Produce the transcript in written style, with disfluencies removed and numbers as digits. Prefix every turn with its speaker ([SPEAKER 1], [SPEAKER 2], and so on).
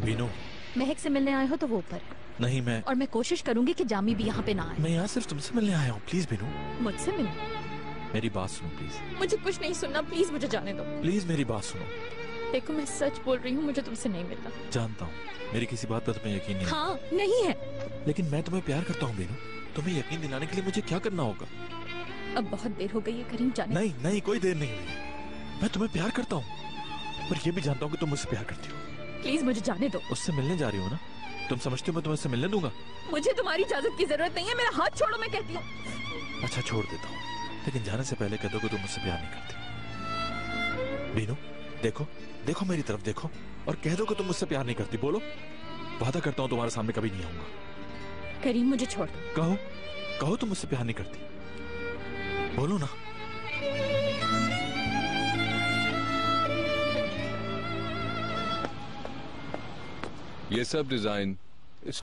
[SPEAKER 1] बीनू,
[SPEAKER 2] महक से मिलने आए हो तो वो ऊपर है।
[SPEAKER 1] नहीं मैं।
[SPEAKER 2] और मैं कोशिश करूंगी कि जामी भी यहाँ पे ना आए।
[SPEAKER 1] मैं यहाँ सिर्फ तुमसे मिलने आया हूँ, प्लीज बीनू।
[SPEAKER 2] मुझसे मिलने?
[SPEAKER 1] मेरी बात सुनो प्लीज।
[SPEAKER 2] मुझे कुछ नहीं सुनना, प्लीज मुझे जाने दो।
[SPEAKER 1] प्लीज मेरी बात सुनो।
[SPEAKER 2] देखो मैं सच बोल रही हूँ, मुझे तुमसे नहीं मिलना।
[SPEAKER 1] जानता हूँ मेरी किसी बात पर तुम्हें यकीन नहीं।
[SPEAKER 2] हाँ नहीं है।
[SPEAKER 1] लेकिन मैं तुम्हें प्यार करता हूँ बीनू। तुम्हें यकीन दिलाने के लिए मुझे क्या करना होगा?
[SPEAKER 2] अब बहुत देर हो गई है करीम, जाने।
[SPEAKER 1] नहीं नहीं, कोई देर नहीं हुई। मैं तुम्हें प्यार करता हूँ, पर ये भी जानता हूँ कि तुम मुझसे प्यार करती हो।
[SPEAKER 2] प्लीज मुझे जाने दो।
[SPEAKER 1] उससे मिलने जा रही हो ना? तुम समझती हो मैं तुम्हें उससे मिलने दूंगा?
[SPEAKER 2] मुझे तुम्हारी इजाजत की जरूरत नहीं है, मेरा हाथ छोड़ो, मैं कहती हूँ।
[SPEAKER 1] अच्छा छोड़ देता हूँ, लेकिन जाने से पहले कह दो कि तुम मुझसे प्यार नहीं करती। बीनू देखो, देखो मेरी तरफ देखो और कह दो कि तुम मुझसे प्यार नहीं करती। बोलो, वादा करता हूँ तुम्हारे सामने कभी नहीं आऊंगा।
[SPEAKER 2] करीम मुझे छोड़ दो।
[SPEAKER 1] कहो, कहो तुम मुझसे प्यार नहीं करती। बोलो ना।
[SPEAKER 3] ये सब डिजाइन